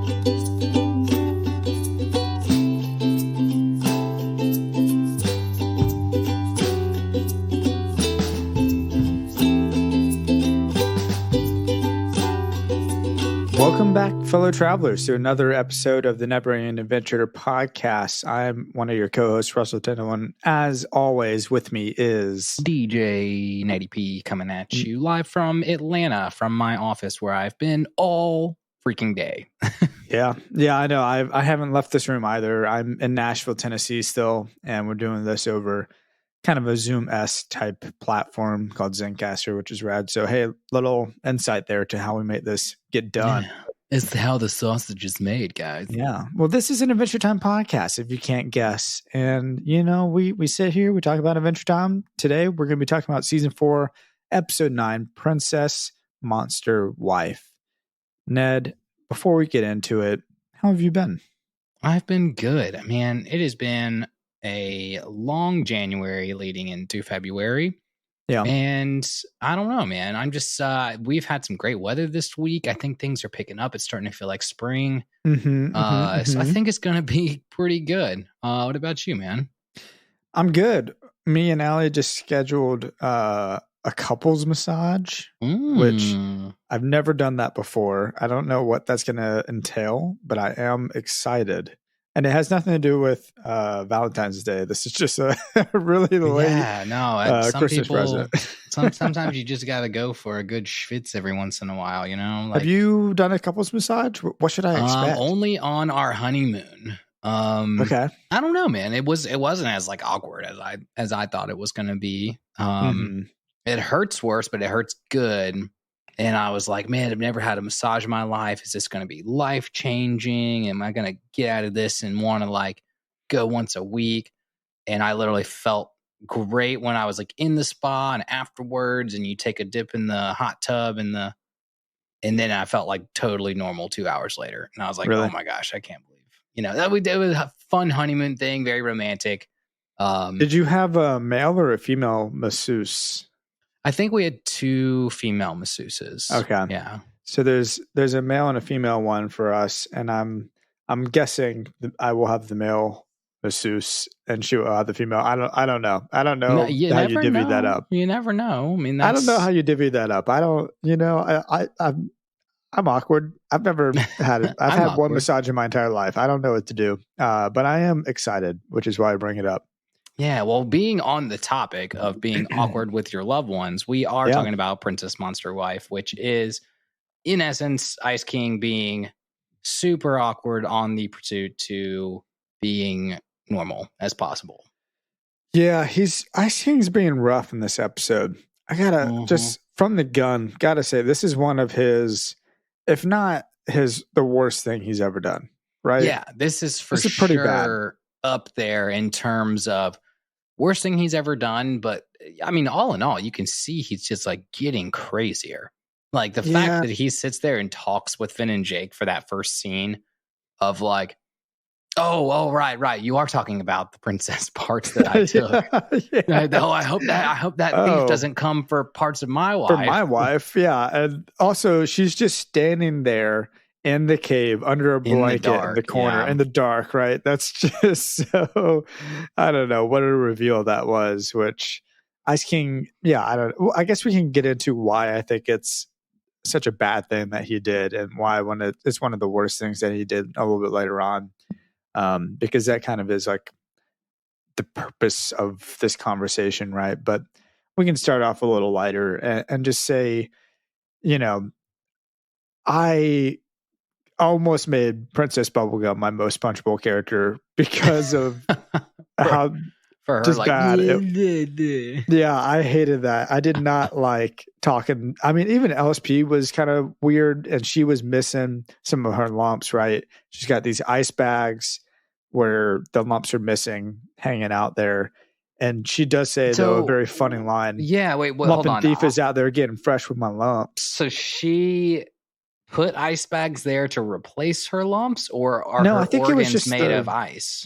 Welcome back, fellow travelers, to another episode of the Never-Ending Adventure podcast. I'm one of your co-hosts, Russell Tindall. As always, with me is DJ Natty P coming at you live from Atlanta, from my office where I've been all freaking day. Yeah, I know. I haven't left this room either. I'm in Nashville, Tennessee still, and we're doing this over kind of a Zoom-esque type platform called Zencastr, which is rad. So, hey, little insight there to how we make this get done. Yeah, it's how the sausage is made, guys. Yeah. Well, this is an Adventure Time podcast, if you can't guess. And, you know, we sit here, we talk about Adventure Time. Today, we're going to be talking about Season 4, Episode 9, Princess Monster Wife. Ned, before we get into it, how have you been? I've been good. Man, it has been a long January leading into February. Yeah. And I don't know, man. I'm just, we've had some great weather this week. I think things are picking up. It's starting to feel like spring. So I think it's going to be pretty good. What about you, man? I'm good. Me and Allie just scheduled a couples massage, which I've never done that before. I don't know what that's going to entail, but I am excited. And it has nothing to do with Valentine's Day. This is just a really late some Christmas people, present. Sometimes you just got to go for a good schwitz every once in a while, you know? Have you done a couples massage? What should I expect? Only on our honeymoon. Okay. I don't know, man. It wasn't as like awkward as I thought it was going to be. It hurts worse, but it hurts good. And I was like, man, I've never had a massage in my life. Is this going to be life-changing? Am I going to get out of this and want to like go once a week? And I literally felt great when I was like in the spa and afterwards, and you take a dip in the hot tub and then I felt like totally normal 2 hours later. And I was like, Really? Oh my gosh, I can't believe, it was a fun honeymoon thing. Very romantic. Did you have a male or a female masseuse? I think we had 2 female masseuses. Okay. Yeah. So there's a male and a female one for us, and I'm guessing I will have the male masseuse and she will have the female. I don't know. I don't know how you divvy that up. You never know. I mean, I don't know how you divvy that up. I don't. I'm awkward. I've never had it. I've had one massage in my entire life. I don't know what to do. But I am excited, which is why I bring it up. Yeah, well, being on the topic of being awkward with your loved ones, we are talking about Princess Monster Wife, which is, in essence, Ice King being super awkward on the pursuit to being normal as possible. Yeah, Ice King's being rough in this episode. I gotta just from the gun, gotta say this is one of his, if not the worst thing he's ever done. Right? Yeah, this is pretty bad. Up there in terms of worst thing he's ever done. But I mean, all in all, you can see he's just like getting crazier. Like the fact that he sits there and talks with Finn and Jake for that first scene of like, oh, right. You are talking about the princess parts that I took. Oh, I hope that thief doesn't come for parts of my wife. For my wife, yeah. And also she's just standing there in the cave under a blanket in the corner in the dark, right? That's just so, I don't know what a reveal that was, which Ice King, I guess we can get into why I think it's such a bad thing that he did and why it's one of the worst things that he did a little bit later on. Because that kind of is like the purpose of this conversation, right? But we can start off a little lighter and just say, I almost made Princess Bubblegum my most punchable character because of how for her, just like, bad. Yeah, I hated that. I did not like talking. I mean, even LSP was kind of weird, and she was missing some of her lumps, right? She's got these ice bags where the lumps are missing, hanging out there. And she does say, though, a very funny line. Yeah, wait, hold on. Lumpin' Thief is out there getting fresh with my lumps. So she put ice bags there to replace her lumps, or are her organs it was just made of ice?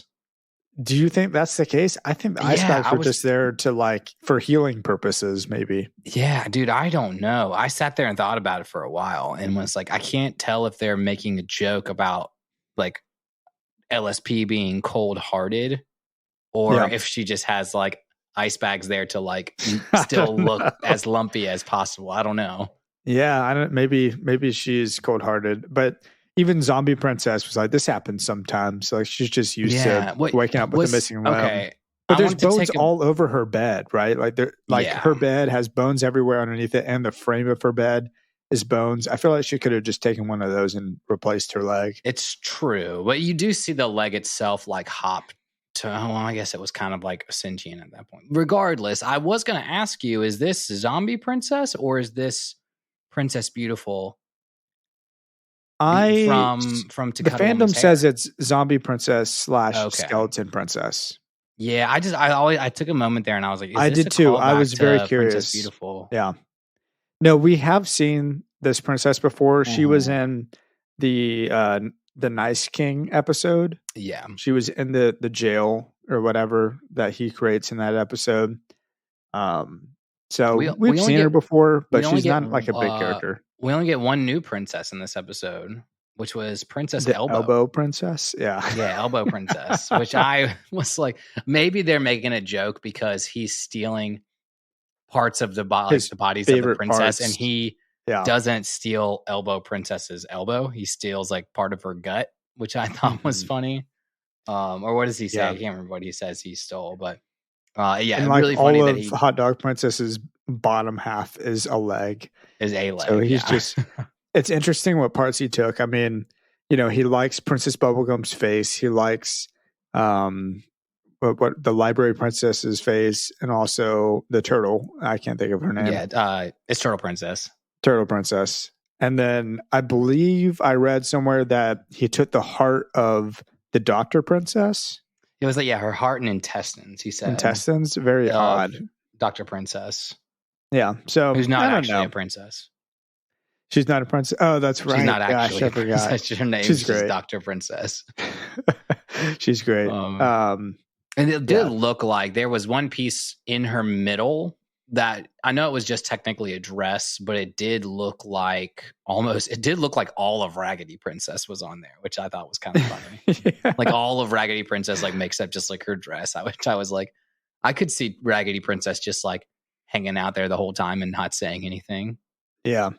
Do you think that's the case? I think the ice bags were just there to for healing purposes, maybe. Yeah, dude, I don't know. I sat there and thought about it for a while and was like, I can't tell if they're making a joke about like LSP being cold-hearted, or if she just has like ice bags there to like still look as lumpy as possible. I don't know. Yeah, I don't. Maybe she's cold-hearted, but even Zombie Princess was like, this happens sometimes. Like she's just used to waking up with a missing limb. Okay. But there's bones all over her bed, right? Like her bed has bones everywhere underneath it, and the frame of her bed is bones. I feel like she could have just taken one of those and replaced her leg. It's true, but you do see the leg itself like hop to. Well, I guess it was kind of like sentient at that point. Regardless, I was going to ask you: is this Zombie Princess or is this Princess Beautiful? From To the fandom says it's Zombie Princess / Skeleton Princess. Yeah, I took a moment there and I was like, I did too. I was very curious. Princess Beautiful. Yeah. No, we have seen this princess before. She was in the Nice King episode. Yeah. She was in the jail or whatever that he creates in that episode. So we've seen her before, but she's not like a big character. We only get one new princess in this episode, which was Princess Elbow. Elbow Princess? Yeah. Yeah, Elbow Princess, which I was like, maybe they're making a joke because he's stealing parts of the bodies of the princess, and he doesn't steal Elbow Princess's elbow. He steals like part of her gut, which I thought was funny. Or what does he say? I can't remember what he says he stole, but and like really funny all of Hot Dog Princess's bottom half is a leg. So he's just it's interesting what parts he took. I mean, he likes Princess Bubblegum's face. He likes what the library princess's face, and also the turtle. I can't think of her name. Yeah, it's Turtle Princess. Turtle Princess. And then I believe I read somewhere that he took the heart of the Doctor Princess. It was like, her heart and intestines, he said. Intestines? Very odd. Dr. Princess. Yeah. So who's not actually a princess. She's not a princess. Oh, that's right. She's not actually Gosh, I forgot. Her name is just Dr. Princess. She's great. And it did look like there was one piece in her middle that I know it was just technically a dress, but it did look like all of Raggedy Princess was on there, which I thought was kind of funny. Like all of Raggedy Princess like makes up just like her dress. I was like, I could see Raggedy Princess just like hanging out there the whole time and not saying anything. Yeah.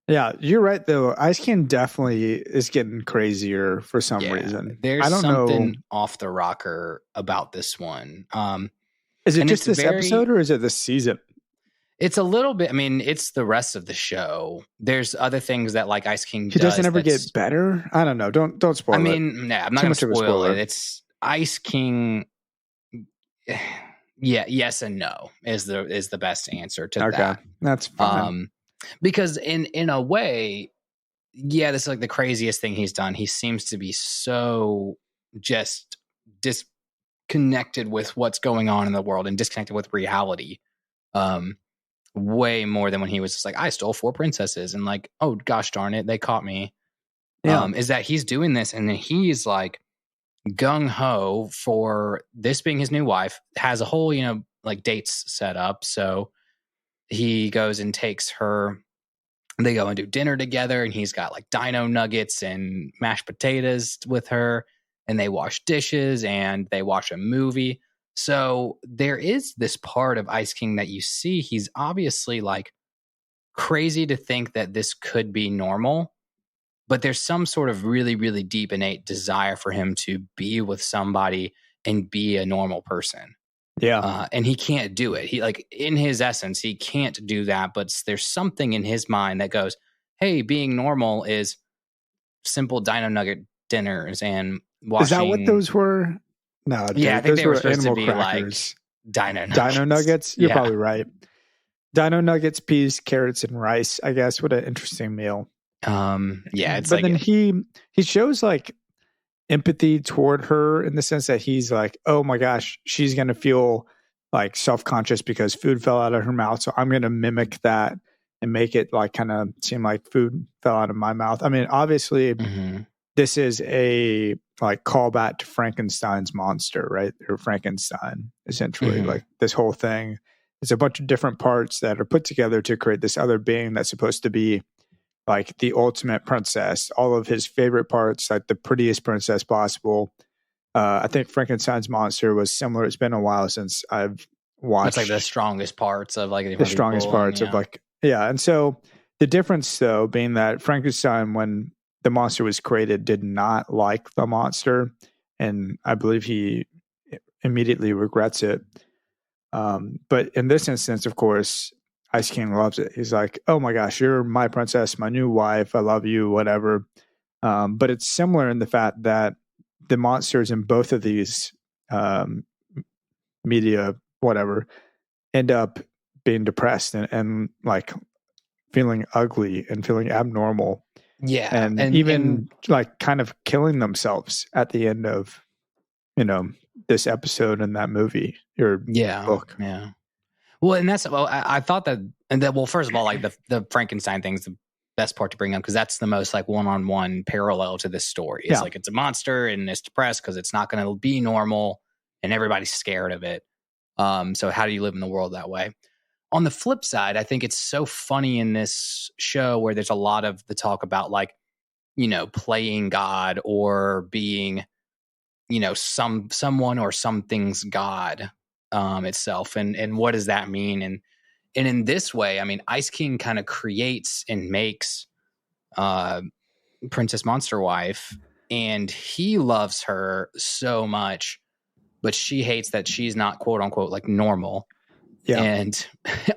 Yeah, you're right though. Ice King definitely is getting crazier for some reason. There's something off the rocker about this one. Is it just this episode or is it this season? It's a little bit. I mean, it's the rest of the show. There's other things that like Ice King does. He doesn't ever get better. I don't know. Don't spoil it. I mean, I'm not going to spoil it. It's Ice King. Yeah, yes and no is the best answer to that. That's fine. Because in a way, this is like the craziest thing he's done. He seems to be so just disconnected with what's going on in the world and disconnected with reality. Way more than when he was just like, I stole 4 princesses and like, oh gosh darn it, they caught me. Is that he's doing this and then he's like gung-ho for this being his new wife, has a whole, like dates set up. So he goes and takes her, they go and do dinner together and he's got like dino nuggets and mashed potatoes with her and they wash dishes and they watch a movie. So there is this part of Ice King that you see, he's obviously like crazy to think that this could be normal, but there's some sort of really, really deep innate desire for him to be with somebody and be a normal person. Yeah. And he can't do it. He like in his essence, he can't do that, but there's something in his mind that goes, hey, being normal is simple dino nugget dinners and watching. Is that what those were? No, dude, I think they were supposed to be crackers. Like Dino Nuggets. You're probably right. Dino Nuggets, peas, carrots, and rice. I guess what an interesting meal. It's but then he shows like empathy toward her in the sense that he's like, oh my gosh, she's gonna feel like self-conscious because food fell out of her mouth, so I'm gonna mimic that and make it like kind of seem like food fell out of my mouth. I mean, obviously. Mm-hmm. This is a like callback to Frankenstein's monster, right? Or Frankenstein, essentially. Mm-hmm. Like this whole thing is a bunch of different parts that are put together to create this other being that's supposed to be like the ultimate princess, all of his favorite parts, like the prettiest princess possible. I think Frankenstein's monster was similar. It's been a while since I've watched. It's like the strongest parts of like the strongest parts of like, yeah. And so the difference though being that Frankenstein, when the monster was created, did not like the monster. And I believe he immediately regrets it. But in this instance, of course, Ice King loves it. He's like, oh my gosh, you're my princess, my new wife. I love you, whatever. But it's similar in the fact that the monsters in both of these media, whatever, end up being depressed and like feeling ugly and feeling abnormal. Yeah. And even like kind of killing themselves at the end of, this episode in that movie or book. Yeah. Well, and that's, I thought that, well, first of all, like the Frankenstein thing's the best part to bring up because that's the most like one-on-one parallel to this story. It's like it's a monster and it's depressed because it's not going to be normal and everybody's scared of it. So how do you live in the world that way? On the flip side, I think it's so funny in this show where there's a lot of the talk about like, playing God or being, someone or something's God itself. And what does that mean? And in this way, I mean, Ice King kind of creates and makes Princess Monster Wife, and he loves her so much, but she hates that she's not quote unquote like normal. Yeah. And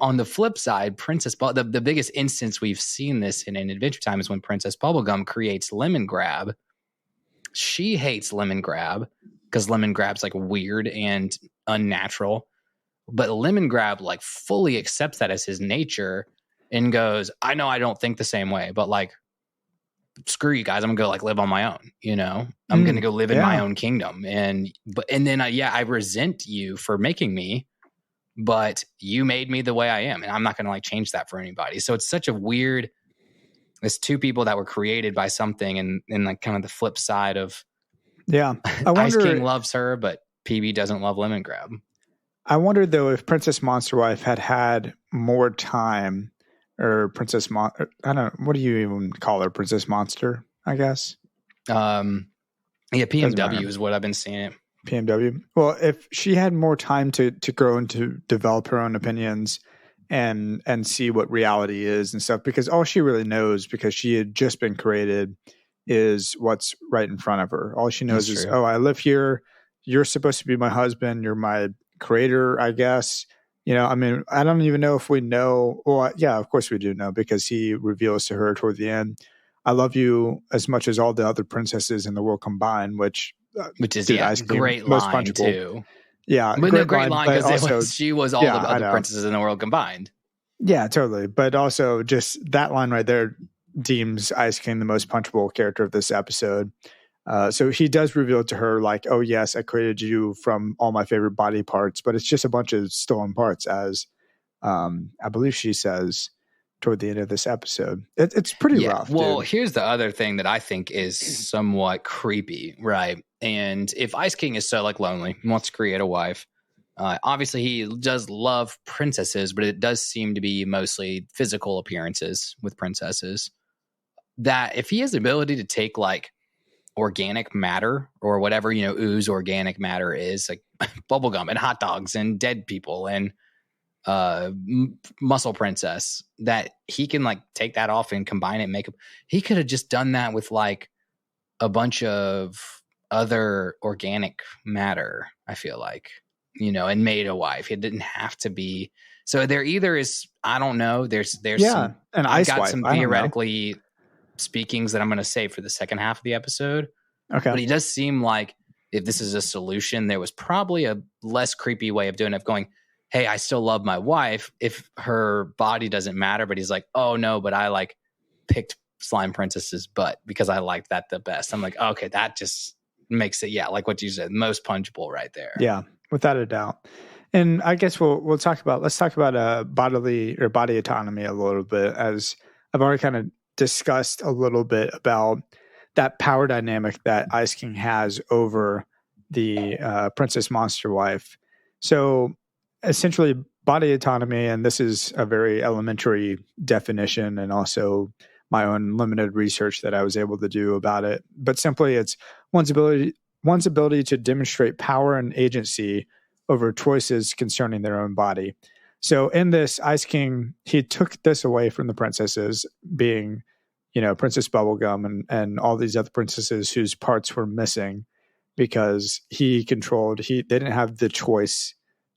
on the flip side, the biggest instance we've seen this in Adventure Time is when Princess Bubblegum creates Lemon Grab. She hates Lemon Grab because Lemon Grab's like weird and unnatural. But Lemon Grab like fully accepts that as his nature and goes, I know I don't think the same way, but like, screw you guys. I'm gonna go like live on my own. I'm gonna go live in my own kingdom. And then I resent you for making me, but you made me the way I am, and I'm not gonna like change that for anybody. So it's such a weird. It's two people that were created by something, and like kind of the flip side of I wonder, Ice King loves her, but PB doesn't love Lemon Grab. I wonder though if Princess Monster Wife had more time, or Princess I don't know, what do you even call her? Princess Monster, I guess. PMW is what I've been seeing. PMW. Well, if she had more time to grow and to develop her own opinions and see what reality is and stuff, because all she really knows, because she had just been created, is what's right in front of her. All she knows is, oh, I live here. You're supposed to be my husband. You're my creator, I guess. I mean, I don't even know if we know. Well, yeah, of course we do know, because he reveals to her toward the end, I love you as much as all the other princesses in the world combined, which is a great line too. Yeah, but great line because she was all the other princesses in the world combined. Yeah, totally. But also just that line right there deems Ice King the most punchable character of this episode. So he does reveal to her like, oh yes, I created you from all my favorite body parts, but it's just a bunch of stolen parts, as I believe she says toward the end of this episode. It's pretty rough. Well, here's the other thing that I think is somewhat creepy, right? And if Ice King is so like lonely, wants to create a wife, obviously he does love princesses, but it does seem to be mostly physical appearances with princesses. That if he has the ability to take like organic matter or whatever, ooze organic matter is, like bubblegum and hot dogs and dead people and muscle princess, that he can like take that off and combine it and make he could have just done that with like a bunch of other organic matter, I feel like, and made a wife. It didn't have to be. So there either is, I don't know, there's some, an I've ice got wife. some theoretically speakings that I'm going to save for the second half of the episode. Okay. But he does seem like if this is a solution, there was probably a less creepy way of doing it, of going, hey, I still love my wife if her body doesn't matter. But he's like, oh no, but I like picked Slime Princess's butt because I liked that the best. I'm like, okay, that just makes it, like what you said, most punchable right there. Yeah, without a doubt. And I guess let's talk about bodily or body autonomy a little bit, as I've already kind of discussed a little bit about that power dynamic that Ice King has over the Princess Monster Wife. So essentially body autonomy, and this is a very elementary definition and also my own limited research that I was able to do about it. But simply, it's one's ability to demonstrate power and agency over choices concerning their own body. So in this, Ice King, he took this away from the princesses, being, Princess Bubblegum and all these other princesses whose parts were missing, because they didn't have the choice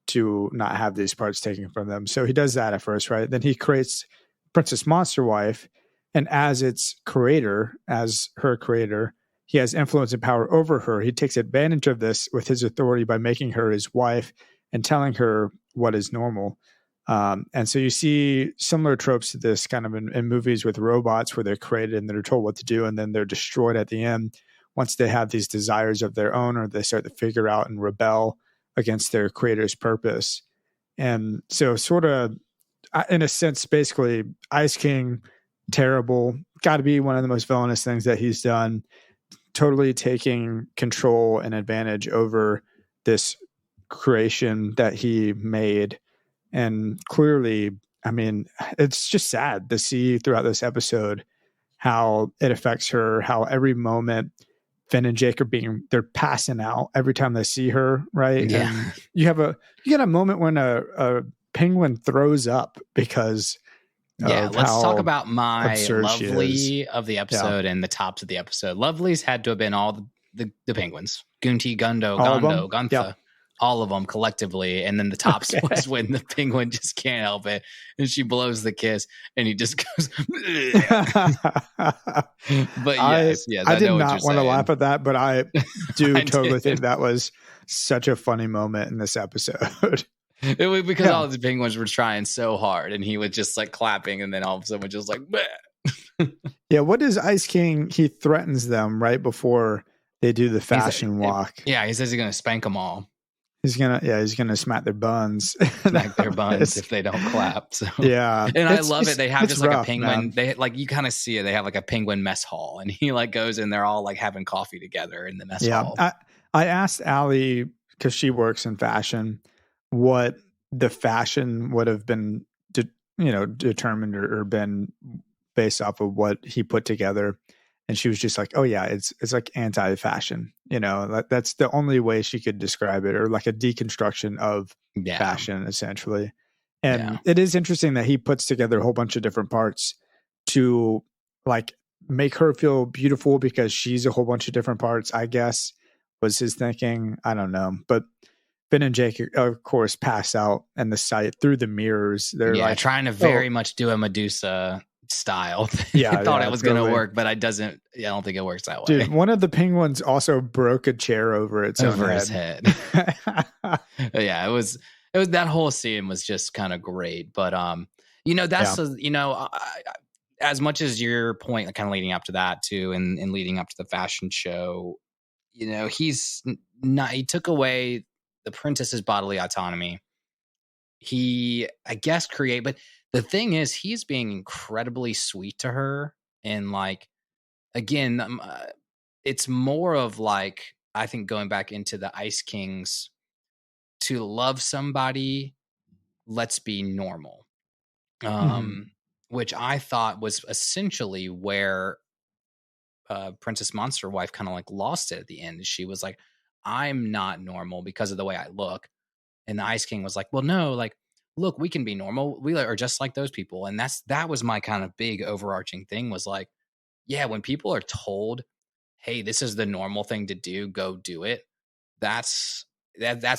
to not have these parts taken from them. So he does that at first, right? Then he creates Princess Monster Wife, and as her creator, he has influence and power over her. He takes advantage of this with his authority by making her his wife and telling her what is normal. And so you see similar tropes to this kind of in movies with robots, where they're created and they're told what to do, and then they're destroyed at the end once they have these desires of their own, or they start to figure out and rebel against their creator's purpose. And so sort of, in a sense, basically, Ice King, terrible, got to be one of the most villainous things that he's done, totally taking control and advantage over this creation that he made. And clearly, I mean, it's just sad to see throughout this episode how it affects her, how every moment Finn and Jake they're passing out every time they see her, right? Yeah. And you get a moment when a penguin throws up because let's talk about my lovely of the episode and the tops of the episode. Lovelies had to have been all the penguins. Gunty, Gundo, Gondo, Gunther. Yep. All of them collectively. And then the tops was when the penguin just can't help it. And she blows the kiss and he just goes, but yes, I did not want to laugh at that, but I do totally think that was such a funny moment in this episode. It was because all the penguins were trying so hard and he was just like clapping, and then all of a sudden was just like, yeah. What is Ice King? He threatens them right before they do the fashion walk. Yeah. He says he's going to spank them all. He's gonna smack their buns. Smack their buns if they don't clap. So yeah. And I love it. They have just like a penguin. Man. They like, you kind of see it. They have like a penguin mess hall, and he like goes and they're all like having coffee together in the mess hall. I asked Allie, because she works in fashion, what the fashion would have been determined or been based off of what he put together. And she was just like, oh yeah, it's like anti-fashion. That's the only way she could describe it, or like a deconstruction of fashion, essentially. And it is interesting that he puts together a whole bunch of different parts to like make her feel beautiful, because she's a whole bunch of different parts, I guess, was his thinking. I don't know. But Finn and Jake, of course, pass out in the sight through the mirrors. They're like trying to very much do a Medusa style. I thought it was going to work, but I don't think it works that way. Dude, one of the penguins also broke a chair over his head. Yeah, it was that whole scene was just kind of great. But that's as much as your point, kind of leading up to that too, and leading up to the fashion show, he took away the princess's bodily autonomy. He, I guess, but the thing is, he's being incredibly sweet to her. And like, again, it's more of like, I think going back into the Ice Kings, to love somebody, let's be normal. Which I thought was essentially where Princess Monster Wife kind of like lost it at the end. She was like, I'm not normal because of the way I look. And the Ice King was like, well, no, like, look, we can be normal. We are just like those people. And that was my kind of big overarching thing, was like, yeah, when people are told, hey, this is the normal thing to do, go do it. That's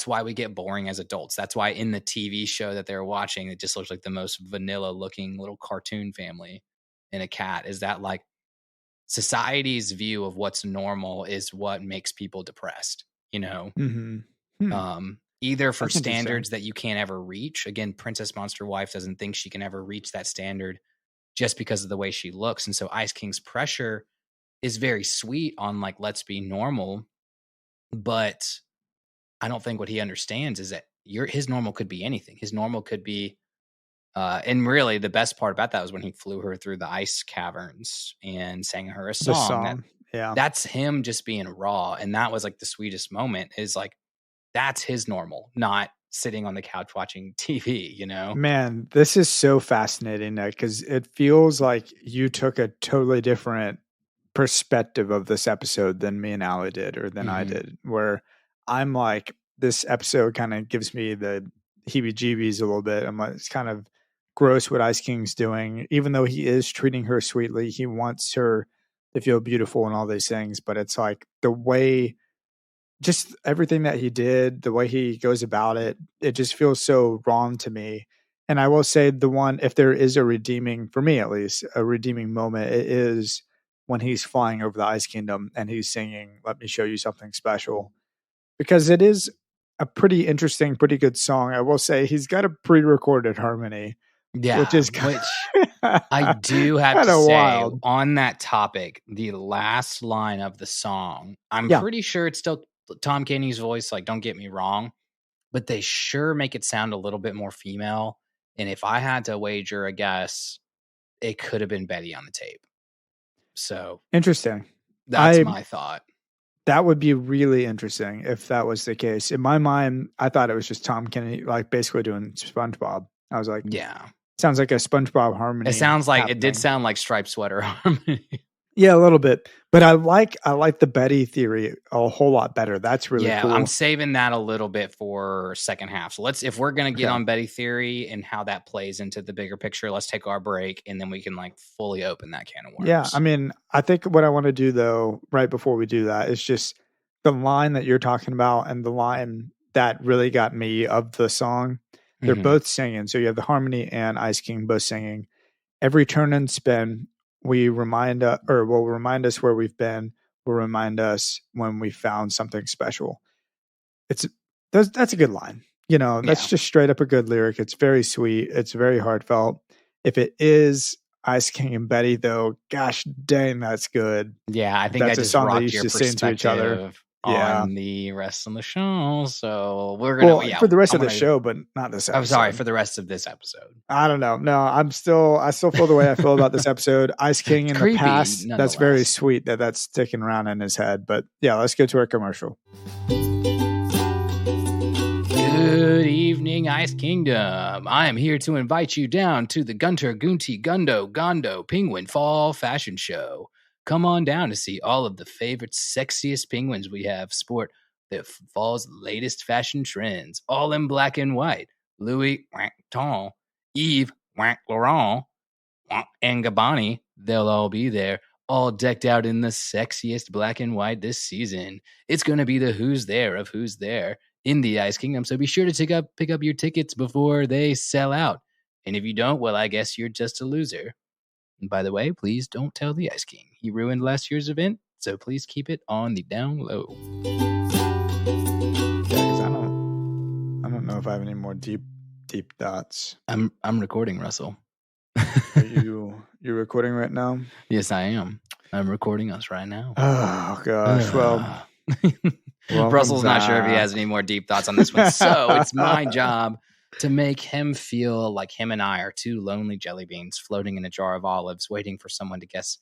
why we get boring as adults. That's why in the TV show that they're watching, it just looks like the most vanilla looking little cartoon family and a cat. Is that like society's view of what's normal is what makes people depressed, either for standards that you can't ever reach. Again, Princess Monster Wife doesn't think she can ever reach that standard just because of the way she looks. And so Ice King's pressure is very sweet on like, let's be normal. But I don't think what he understands is that his normal could be anything. His normal could be, and really the best part about that was when he flew her through the ice caverns and sang her a song. That's him just being raw. And that was like the sweetest moment, is like, that's his normal, not sitting on the couch watching TV, you know? Man, this is so fascinating, Nick, because it feels like you took a totally different perspective of this episode than me and Allie did, or than I did, where I'm like, this episode kind of gives me the heebie-jeebies a little bit. I'm like, it's kind of gross what Ice King's doing, even though he is treating her sweetly. He wants her to feel beautiful and all these things, but it's like the way, just everything that he did, the way he goes about it, it just feels so wrong to me. And I will say, the one, if there is a redeeming, for me at least, a redeeming moment, it is when he's flying over the Ice Kingdom and he's singing, "Let me show you something special." Because it is a pretty interesting, pretty good song. I will say he's got a pre-recorded harmony, which is I do have to say, wild. On that topic, the last line of the song, I'm pretty sure it's still Tom Kenny's voice, like, don't get me wrong, but they sure make it sound a little bit more female. And if I had to wager a guess, it could have been Betty on the tape. So interesting. That's my thought. That would be really interesting if that was the case. In my mind, I thought it was just Tom Kenny, like basically doing SpongeBob. I was like, yeah, sounds like a SpongeBob harmony. It sounds like it did sound like Striped Sweater harmony. Yeah, a little bit. But I like the Betty theory a whole lot better. That's really cool. I'm saving that a little bit for second half. So if we're going to get on Betty theory and how that plays into the bigger picture, let's take our break and then we can like fully open that can of worms. Yeah, I mean, I think what I want to do though, right before we do that, is just the line that you're talking about and the line that really got me of the song. They're both singing. So you have the harmony and Ice King both singing. Every turn and spin, will remind us where we've been, will remind us when we found something special. That's a good line. You know, that's just straight up a good lyric. It's very sweet. It's very heartfelt. If it is Ice King and Betty, though, gosh dang, that's good. Yeah, I think that's a song they used to sing to each other. On the rest of the show. So we're gonna for the rest of the show, but not this episode. I'm sorry, for the rest of this episode. I don't know. No, I still feel the way I feel about this episode. Ice King in the past, that's very sweet that's sticking around in his head. But yeah, let's go to our commercial. Good evening, Ice Kingdom. I am here to invite you down to the Gunter Gunty Gundo Gondo Penguin Fall Fashion Show. Come on down to see all of the favorite, sexiest penguins we have sport the fall's latest fashion trends, all in black and white. Louis Vuitton, Yves Laurent, and Gabbani, they'll all be there, all decked out in the sexiest black and white this season. It's going to be the who's there of who's there in the Ice Kingdom, so be sure to pick up your tickets before they sell out. And if you don't, well, I guess you're just a loser. And by the way, please don't tell the Ice King. He ruined last year's event, so please keep it on the down low. Yeah, because I don't know if I have any more deep thoughts. I'm recording, Russell. Are you're recording right now? Yes, I am. I'm recording us right now. Oh gosh. Well, Russell's not sure if he has any more deep thoughts on this one, so it's my job to make him feel like him and I are two lonely jelly beans floating in a jar of olives, waiting for someone to guess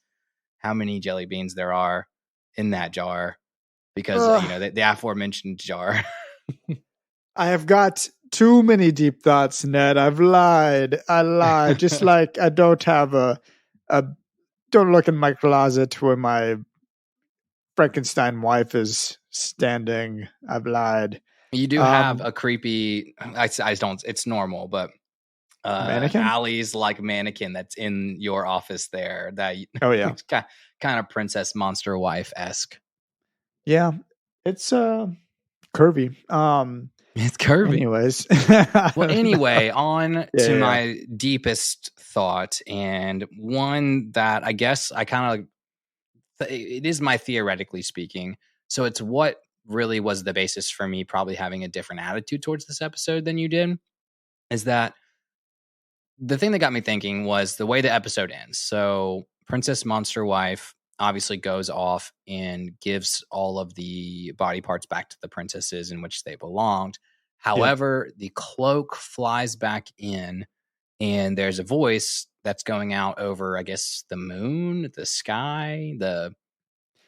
how many jelly beans there are in that jar. Because, the aforementioned jar. I have got too many deep thoughts, Ned. I've lied. I lied. Just like I don't have don't look in my closet where my Frankenstein wife is standing. I've lied. You do have a creepy, I don't, it's normal, but mannequin? Allie's like mannequin that's in your office there. That kind of princess monster wife-esque. Yeah, it's curvy. It's curvy. Anyways. Well, anyway, on to my deepest thought, and one that I guess I kind of, it is my theoretically speaking. So it's what really was the basis for me probably having a different attitude towards this episode than you did, is that the thing that got me thinking was the way the episode ends. So Princess Monster Wife obviously goes off and gives all of the body parts back to the princesses in which they belonged. However, the cloak flies back in and there's a voice that's going out over, I guess, the moon, the sky, the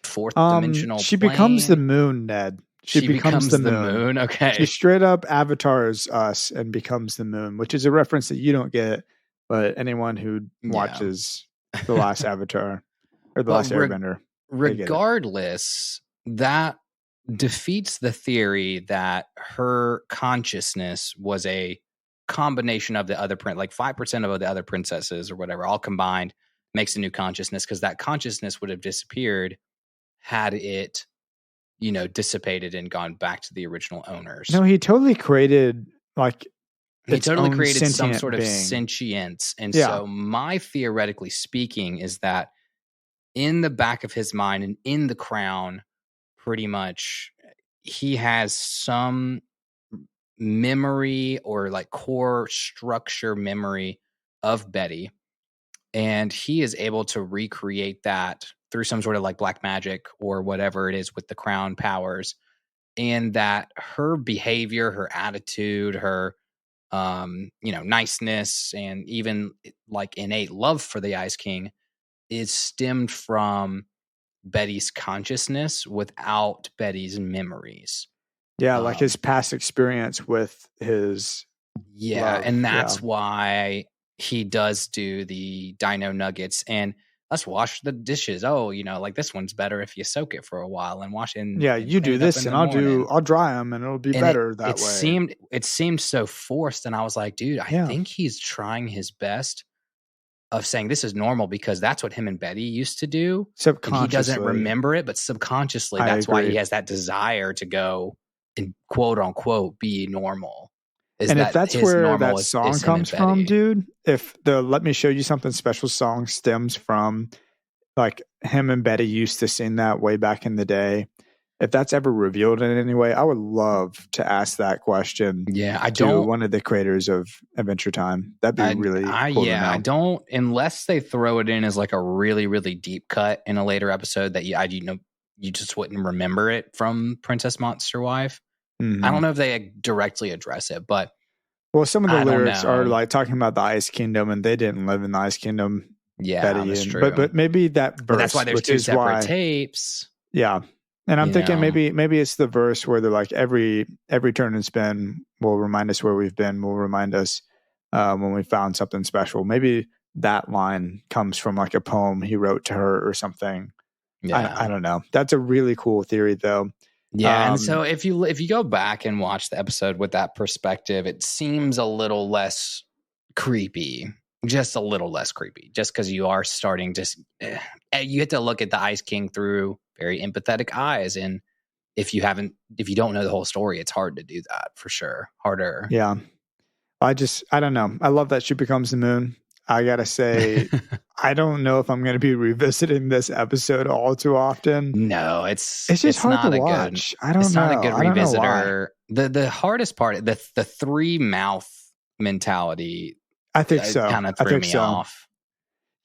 fourth dimensional she plane. Becomes the moon, Ned. She becomes the moon. Okay. She straight up avatars us and becomes the moon, which is a reference that you don't get, but anyone who watches The Last Avatar or The Last Airbender, regardless, that defeats the theory that her consciousness was a combination of the other like 5% of the other princesses or whatever, all combined makes a new consciousness, because that consciousness would have disappeared had it, dissipated and gone back to the original owners. No, he totally created some sort of sentience. And so my theoretically speaking is that in the back of his mind and in the crown, pretty much he has some memory or like core structure memory of Betty. And he is able to recreate that through some sort of like black magic or whatever it is with the crown powers. And that her behavior, her attitude, her, niceness, and even like innate love for the Ice King is stemmed from Betty's consciousness without Betty's memories. Yeah, like his past experience with his love. And that's why he does do the dino nuggets and let's wash the dishes. Oh, like this one's better if you soak it for a while and wash it. You do this and I'll dry them and it'll be better that way. It seemed so forced, and I was like, dude, I think he's trying his best of saying this is normal because that's what him and Betty used to do. Subconsciously. And he doesn't remember it, but subconsciously, that's why he has that desire to go and quote unquote be normal. And if that's where that song comes from, dude, if the Let Me Show You Something Special song stems from like him and Betty used to sing that way back in the day, if that's ever revealed in any way, I would love to ask that question. To one of the creators of Adventure Time. That'd be really cool. I don't, unless they throw it in as like a really, really deep cut in a later episode that you just wouldn't remember it from Princess Monster Wife. Mm-hmm. I don't know if they directly address it, but some of the lyrics are like talking about the Ice Kingdom, and they didn't live in the Ice Kingdom. Yeah, Betty that's true. But maybe that verse, that's why there's two separate tapes. Yeah. And I'm thinking maybe it's the verse where they're like every turn and spin will remind us where we've been, will remind us when we found something special. Maybe that line comes from like a poem he wrote to her or something. Yeah. I don't know. That's a really cool theory though. Yeah. And so if you go back and watch the episode with that perspective, it seems a little less creepy. Just a little less creepy, just because you are starting to, you have to look at the Ice King through very empathetic eyes. And if you don't know the whole story, it's hard to do that for sure. Harder. Yeah. I don't know. I love that she becomes the moon. I got to say, I don't know if I'm going to be revisiting this episode all too often. No, it's just hard to watch. I don't know. It's not a good revisitor. The hardest part, the three mouth mentality, I think so. Kind of threw me off.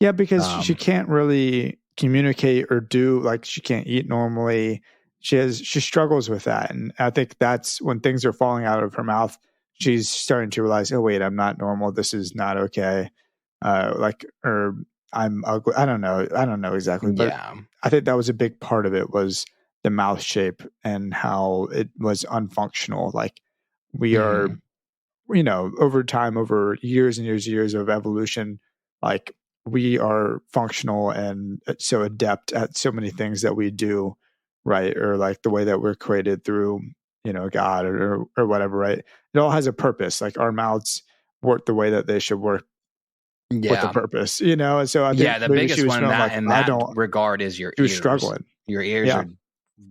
Yeah, because she can't really communicate or do, like, she can't eat normally. She struggles with that. And I think that's when things are falling out of her mouth, she's starting to realize, oh wait, I'm not normal. This is not okay. Or I'm ugly. I don't know exactly. But I think that was a big part of it, was the mouth shape and how it was unfunctional. Like we are, over time, over years and years of evolution, like we are functional and so adept at so many things that we do, right? Or like the way that we're created through, God or whatever, right? It all has a purpose. Like our mouths work the way that they should work with a purpose, And so I think the biggest one in that regard is your ears. Struggling. Your ears are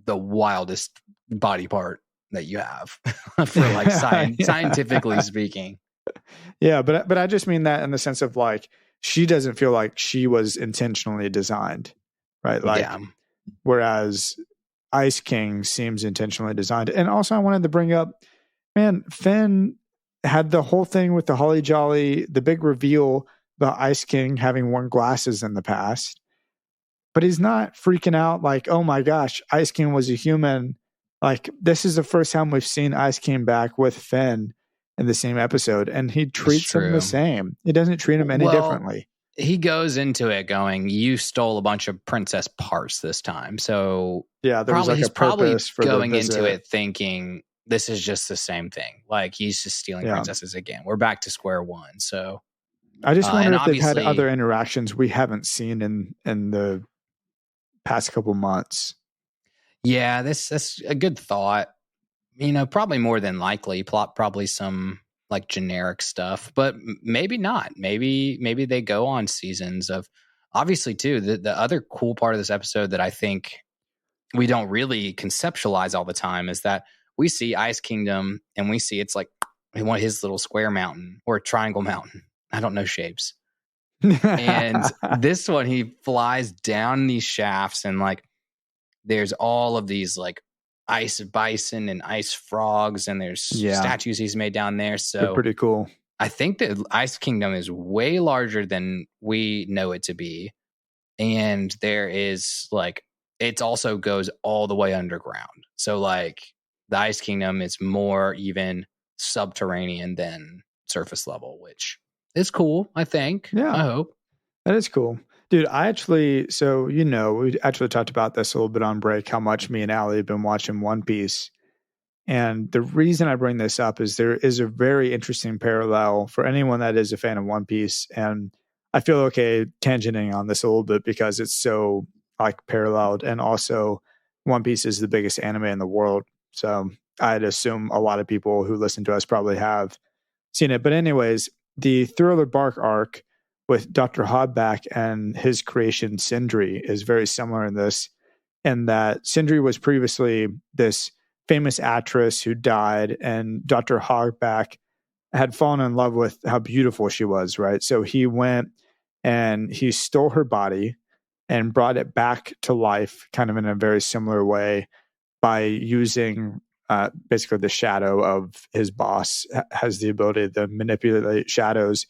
the wildest body part that you have for like scientifically speaking. Yeah, but I just mean that in the sense of like she doesn't feel like she was intentionally designed, right? Like whereas Ice King seems intentionally designed. And also I wanted to bring up, man, Finn had the whole thing with the Holly Jolly, the big reveal about Ice King having worn glasses in the past. But he's not freaking out like, oh my gosh, Ice King was a human. Like, this is the first time we've seen Ice King back with Finn in the same episode, and he treats him the same. He doesn't treat him any differently. he goes into it going, you stole a bunch of princess parts this time. So yeah, there was like he's a purpose for going the visit. into it thinking this is just the same thing. Like he's just stealing princesses again. We're back to square one. So I just wonder if they've had other interactions we haven't seen in the past couple months. Yeah, that's a good thought. Probably more than likely, probably some like generic stuff, but maybe not. Maybe they go on seasons of. Obviously, too, the other cool part of this episode that I think we don't really conceptualize all the time is that we see Ice Kingdom and we see it's like his little square mountain or triangle mountain. I don't know shapes. And this one, he flies down these shafts and like there's all of these like ice bison and ice frogs and there's statues he's made down there. So they're pretty cool. I think that Ice Kingdom is way larger than we know it to be. And there is like, it also goes all the way underground. So like the Ice Kingdom is more even subterranean than surface level, which is cool, I think. Yeah. I hope. That is cool. Dude, we actually talked about this a little bit on break, how much me and Allie have been watching One Piece. And the reason I bring this up is there is a very interesting parallel for anyone that is a fan of One Piece. And I feel okay tangenting on this a little bit because it's so like paralleled. And also One Piece is the biggest anime in the world. So I'd assume a lot of people who listen to us probably have seen it. But anyways, the Thriller Bark arc with Dr. Hodback and his creation Sindri is very similar in this, in that Sindri was previously this famous actress who died, and Dr. Hodback had fallen in love with how beautiful she was, right? So he went and he stole her body and brought it back to life kind of in a very similar way by using basically the shadow of his boss has the ability to manipulate shadows,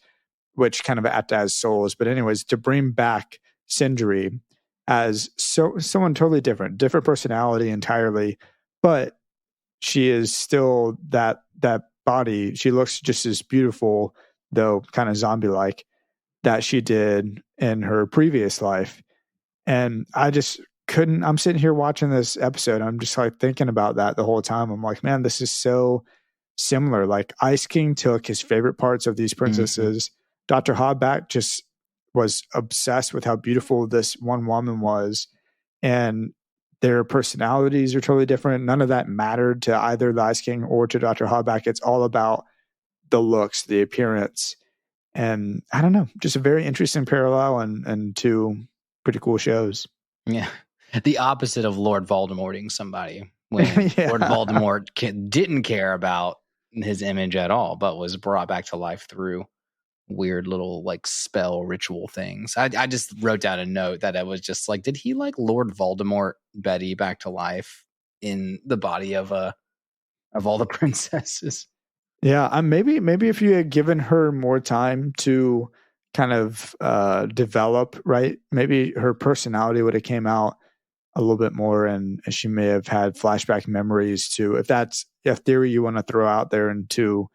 which kind of act as souls. But anyways, to bring back Sindri as someone totally different personality entirely, but she is still that body. She looks just as beautiful, though kind of zombie-like, that she did in her previous life. And I just couldn't. I'm sitting here watching this episode. I'm just like thinking about that the whole time. I'm like, man, this is so similar. Like Ice King took his favorite parts of these princesses. Mm-hmm. Dr. Hodback just was obsessed with how beautiful this one woman was, and their personalities are totally different. None of that mattered to either the Ice King or to Dr. Hodback. It's all about the looks, the appearance, and I don't know, just a very interesting parallel and two pretty cool shows. Yeah, the opposite of Lord Voldemorting somebody when Lord Voldemort didn't care about his image at all, but was brought back to life through weird little like spell ritual things. I just wrote down a note that I was just like, did he like Lord Voldemort Betty back to life in the body of all the princesses? Yeah, maybe if you had given her more time to kind of develop, right? Maybe her personality would have came out a little bit more, and she may have had flashback memories to, if that's a theory you want to throw out there into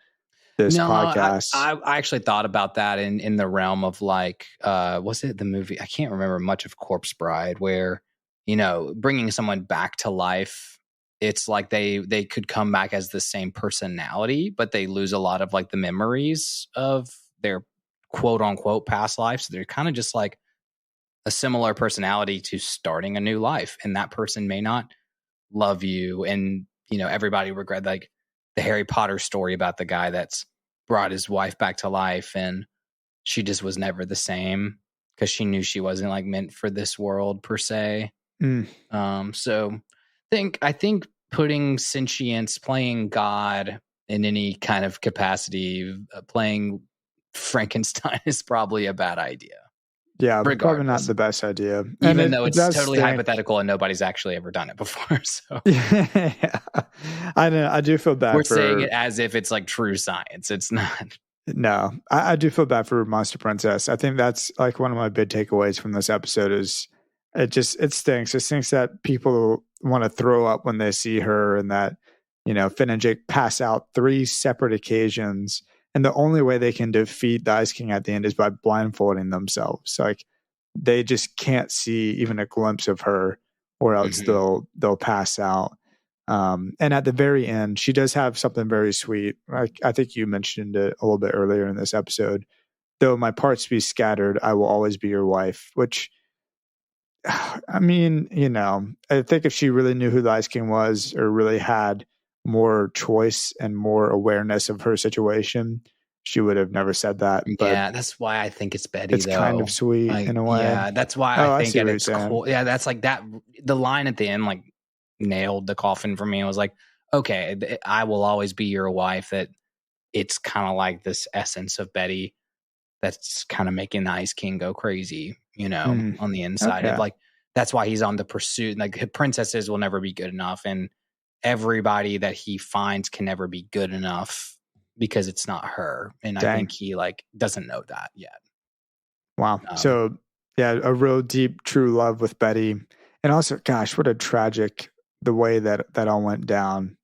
this podcast. I actually thought about that in the realm of like, was it the movie? I can't remember much of Corpse Bride, where, bringing someone back to life, it's like they could come back as the same personality, but they lose a lot of like the memories of their quote unquote past life. So they're kind of just like a similar personality to starting a new life. And that person may not love you. And, everybody regret like the Harry Potter story about the guy that's brought his wife back to life and she just was never the same because she knew she wasn't like meant for this world per se. So I think putting sentience, playing God in any kind of capacity, playing Frankenstein is probably a bad idea. Yeah, probably not the best idea. Even though it's totally hypothetical and nobody's actually ever done it before. So yeah, I know. I do feel bad. We're saying it as if it's like true science. It's not. No, I do feel bad for Monster Princess. I think that's like one of my big takeaways from this episode is it stinks. It stinks that people want to throw up when they see her, and that, Finn and Jake pass out 3 separate occasions And the only way they can defeat the Ice King at the end is by blindfolding themselves. So, like, they just can't see even a glimpse of her, or else they'll pass out. And at the very end, she does have something very sweet. I think you mentioned it a little bit earlier in this episode. Though my parts be scattered, I will always be your wife, which, I mean, I think if she really knew who the Ice King was, or really had more choice and more awareness of her situation, she would have never said that. But yeah, that's why I think it's Betty. It's kind of sweet in a way. Yeah, that's why I think it's cool. Yeah, that's like that. The line at the end, like, nailed the coffin for me. I was like, okay, I will always be your wife. That it's kind of like this essence of Betty that's kind of making the Ice King go crazy, on the inside. Of like, that's why he's on the pursuit. Like, princesses will never be good enough, and everybody that he finds can never be good enough because it's not her. And I think he doesn't know that yet. Wow. So yeah, a real deep, true love with Betty. And also, gosh, what a tragic, the way that all went down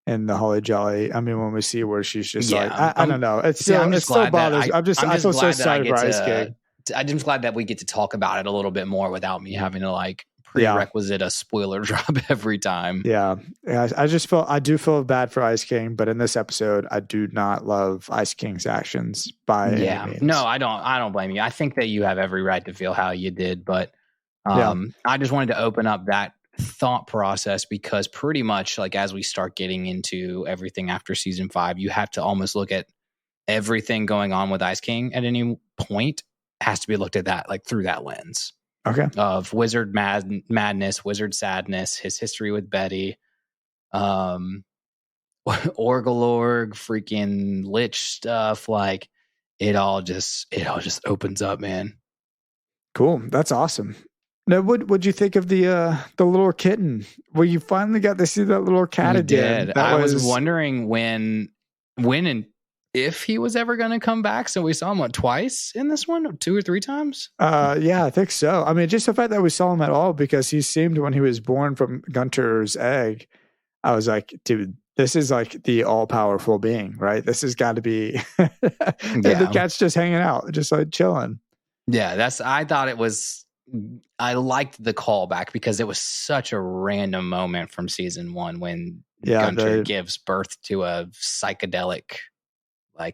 in the Holly Jolly. I mean, when we see where she's just I don't know. It still bothers. I feel so sorry for Ice King. I'm just glad that we get to talk about it a little bit more without me having to prerequisite a spoiler drop every time. Yeah. I do feel bad for Ice King, but in this episode, I do not love Ice King's actions by any means. No, I don't blame you. I think that you have every right to feel how you did, but I just wanted to open up that thought process, because pretty much as we start getting into everything after season 5, you have to almost look at everything going on with Ice King at any point has to be looked at that through that lens. Okay. Of wizard madness, wizard sadness, his history with Betty, Orgalorg, freaking lich stuff. It all just opens up, man. Cool. That's awesome. Now, what'd you think of the little kitten? Well, you finally got to see that little cat again. I was wondering when and if he was ever going to come back. So we saw him twice in this one, 2 or 3 times. Yeah, I think so. I mean, just the fact that we saw him at all, because he seemed, when he was born from Gunter's egg, I was like, dude, this is the all powerful being, right? This has got to be. The cat's just hanging out, just chilling. Yeah, I thought it was. I liked the callback because it was such a random moment from season 1 when Gunter gives birth to a psychedelic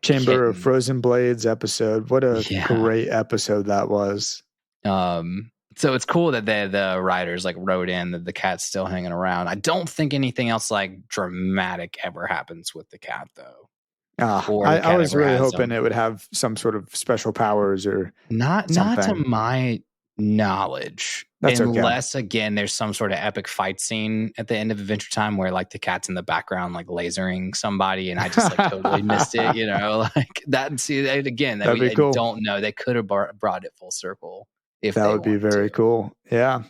Chamber kitten. of Frozen Blades episode. What a great episode that was. So it's cool that the writers wrote in that the cat's still hanging around. I don't think anything else dramatic ever happens with the cat, though. I was really hoping it would have some sort of special powers or not to my knowledge. That's unless again there's some sort of epic fight scene at the end of Adventure Time where the cat's in the background lasering somebody, and I just totally missed it, that. See, again, that'd be cool. I don't know. They could have brought it full circle if that would be very cool. Yeah.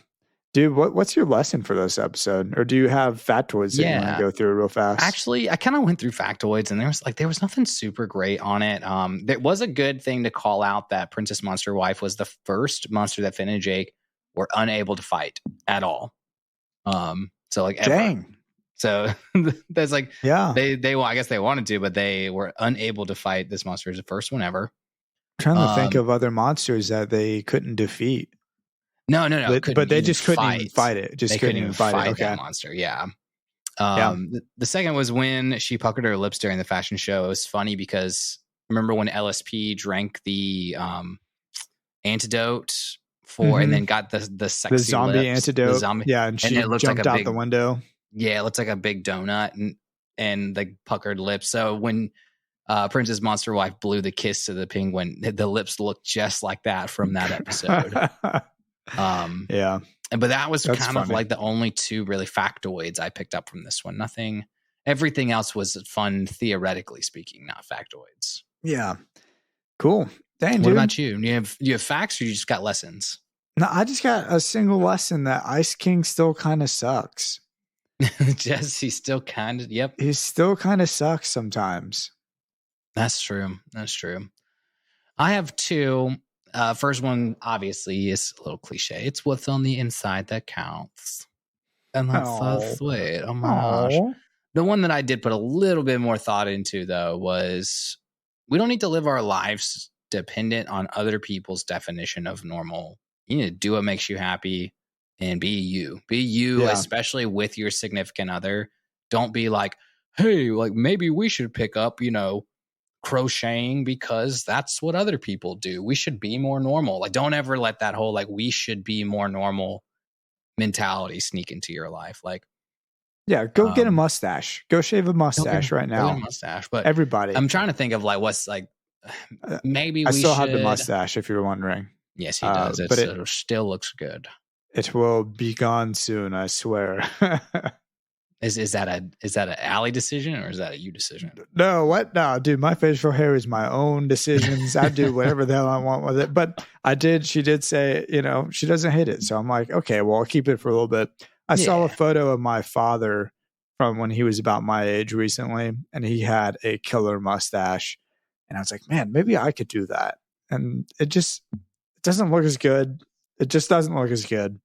Dude, what's your lesson for this episode? Or do you have factoids that you want to go through real fast? Actually, I kind of went through factoids, and there was nothing super great on it. There was a good thing to call out that Princess Monster Wife was the first monster that Finn and Jake were unable to fight at all. Ever. Dang. So that's they I guess they wanted to, but they were unable to fight this monster. It's the first one ever. I'm trying to think of other monsters that they couldn't defeat. No. But they just couldn't even fight it. They couldn't even fight that monster. Yeah. The second was when she puckered her lips during the fashion show. It was funny because remember when LSP drank the antidote for, and then got the sexy the zombie lips, antidote. The zombie, yeah, and she jumped out the window. Yeah, it looks like a big donut and puckered lips. So when Princess Monster Wife blew the kiss to the penguin, the lips looked just like that from that episode. Yeah. But that was That's kind funny. of the only 2 really factoids I picked up from this one. Nothing, everything else was fun, theoretically speaking, not factoids. Yeah. Cool. Dang, what about you? You have facts, or you just got lessons? No, I just got a single lesson that Ice King still kind of sucks. He still kind of, yep. He still kind of sucks sometimes. That's true. I have 2. First one, obviously, is a little cliche. It's what's on the inside that counts. And that's so sweet. Oh my gosh. The one that I did put a little bit more thought into, though, was we don't need to live our lives dependent on other people's definition of normal. You need to do what makes you happy and be you. Be you, especially with your significant other. Don't be like, hey, like maybe we should pick up, crocheting because that's what other people do. We should be more normal. Like, don't ever let that whole like we should be more normal mentality sneak into your life. Like, yeah, go get a mustache. Go shave a mustache right now. Go get a mustache. But everybody, I'm trying to think of like what's like maybe I still have the mustache if you're wondering. Yes, he does. But it still looks good. It will be gone soon, I swear. Is that an Allie decision or is that a you decision? No, what? No, dude, my facial hair is my own decisions. I do whatever the hell I want with it. But she did say, she doesn't hate it. So I'm like, okay, well, I'll keep it for a little bit. I saw a photo of my father from when he was about my age recently, and he had a killer mustache. And I was like, man, maybe I could do that. And it doesn't look as good. It just doesn't look as good.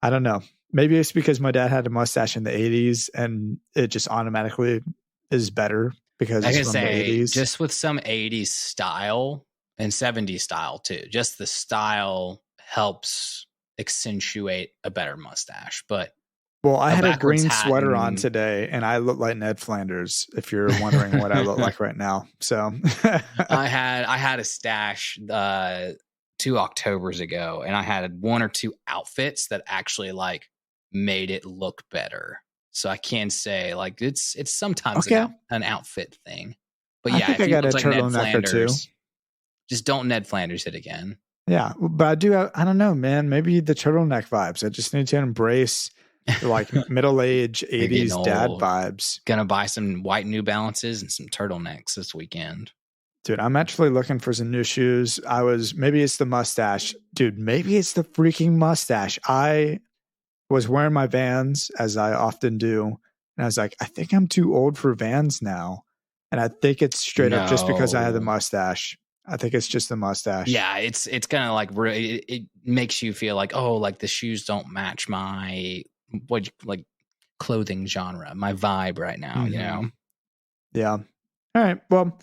I don't know. Maybe it's because my dad had a mustache in the 80s and it just automatically is better because it's from the 80s. Just with some 80s style and 70s style too. Just the style helps accentuate a better mustache. But I had a green sweater on today and I look like Ned Flanders, if you're wondering what I look like right now. So I had a stash 2 Octobers ago, and I had 1 or 2 outfits that actually like made it look better. So I can say like it's sometimes an outfit thing. But I think I got a turtleneck or two. Just don't Ned Flanders it again. Yeah, but I don't know, man. Maybe the turtleneck vibes. I just need to embrace the like middle-aged 80s dad vibes. Gonna buy some white New Balances and some turtlenecks this weekend. Dude, I'm actually looking for some new shoes. Maybe it's the mustache. Dude, maybe it's the freaking mustache. I was wearing my Vans, as I often do. And I was like, I think I'm too old for Vans now. And I think it's straight up just because I had the mustache. I think it's just the mustache. Yeah, it's kind of like, it makes you feel like, oh, like the shoes don't match my, clothing genre, my vibe right now, Yeah. All right. Well,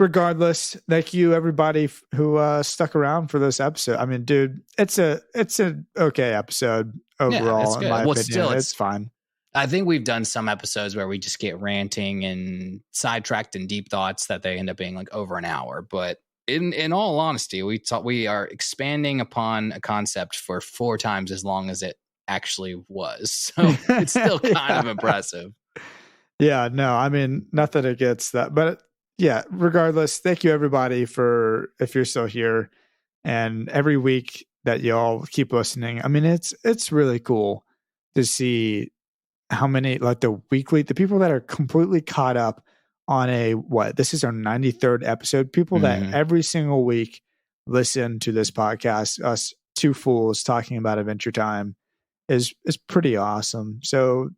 regardless, thank you everybody who stuck around for this episode. I mean, dude, it's an okay episode overall. In my opinion. Still, it's fine. I think we've done some episodes where we just get ranting and sidetracked in deep thoughts that they end up being like over an hour. But in all honesty, we are expanding upon a concept for 4 times as long as it actually was. So it's still kind of impressive. Yeah, no, I mean, nothing against that, but yeah, regardless, thank you everybody if you're still here and every week that y'all keep listening. I mean, it's really cool to see how many, like the people that are completely caught up on this is our 93rd episode, people that every single week listen to this podcast, us 2 fools talking about Adventure Time is pretty awesome. So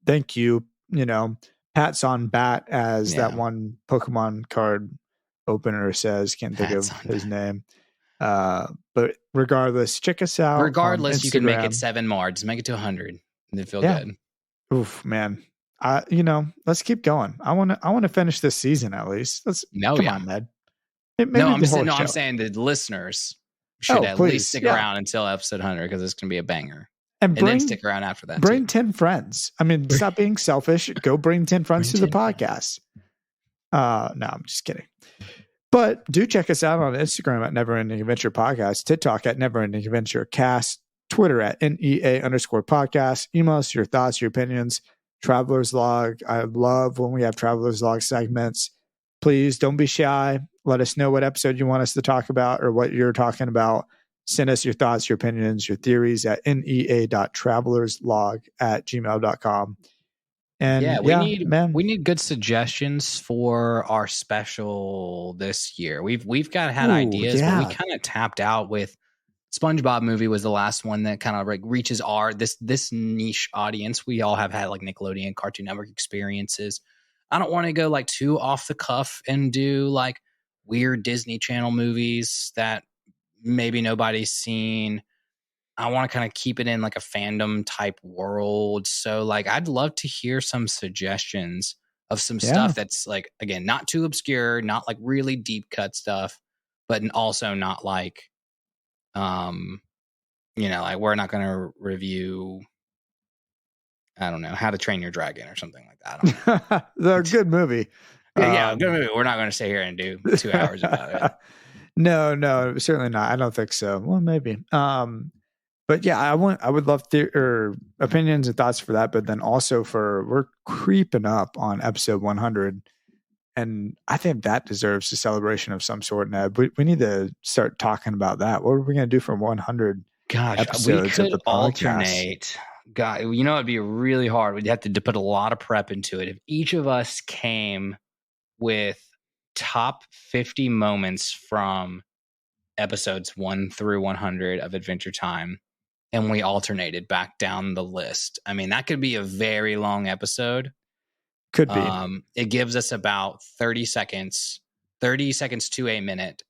thank you, Pat's on bat, as that one Pokemon card opener says. Can't think of his name. But regardless, check us out. Regardless, you can make it 7 more. Just make it to 100 and it feel good. Oof, man. Let's keep going. I want to finish this season at least. Come on, Ned. I'm saying the listeners should at least stick around until episode 100 because it's going to be a banger. And then stick around after that. Bring 10 friends. I mean, stop being selfish. Go bring 10 friends to the podcast. No, I'm just kidding. But do check us out on Instagram at Never Ending Adventure Podcast, TikTok at Never Ending Adventure Cast, Twitter at NEA_podcast. Email us your thoughts, your opinions. Traveler's Log. I love when we have Traveler's Log segments. Please don't be shy. Let us know what episode you want us to talk about or what you're talking about. Send us your thoughts, your opinions, your theories at nea.travelerslog@gmail.com. And we need good suggestions for our special this year. We've had ideas, but we kind of tapped out with SpongeBob movie was the last one that kind of like reaches this niche audience. We all have had like Nickelodeon, Cartoon Network experiences. I don't want to go like too off the cuff and do like weird Disney Channel movies that maybe nobody's seen. I want to kind of keep it in like a fandom type world. So like, I'd love to hear some suggestions of some stuff that's like, again, not too obscure, not like really deep cut stuff, but also not like, like we're not going to review, I don't know, How to Train Your Dragon or something like that. They're a good movie. Yeah, good movie. We're not going to sit here and do 2 hours about it. No, certainly not. I don't think so. Well, maybe. But yeah, I would love opinions and thoughts for that. But then also we're creeping up on episode 100. And I think that deserves a celebration of some sort, Ned. We need to start talking about that. What are we going to do for 100 episodes we could of the alternate. God, it'd be really hard. We'd have to put a lot of prep into it. If each of us came with top 50 moments from episodes 1 through 100 of Adventure Time, and we alternated back down the list. I mean, that could be a very long episode. Could be. It gives us about 30 seconds to a minute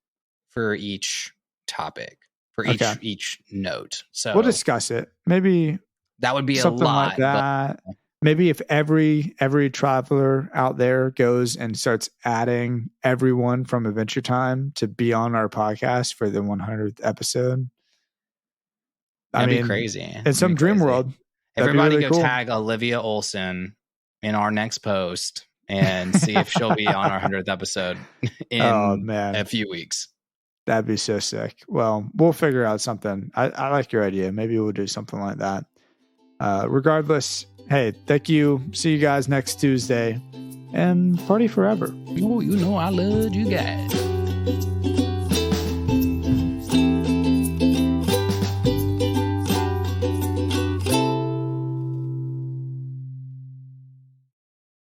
for each topic, for each note. So we'll discuss it. Maybe that would be something a lot. Like that. But maybe if every traveler out there goes and starts adding everyone from Adventure Time to be on our podcast for the 100th episode. That'd be crazy. In some dream world. Everybody go tag Olivia Olson in our next post and see if she'll be on our 100th episode in a few weeks. That'd be so sick. Well, we'll figure out something. I like your idea. Maybe we'll do something like that. Regardless, hey, thank you. See you guys next Tuesday and party forever. Oh, I love you guys.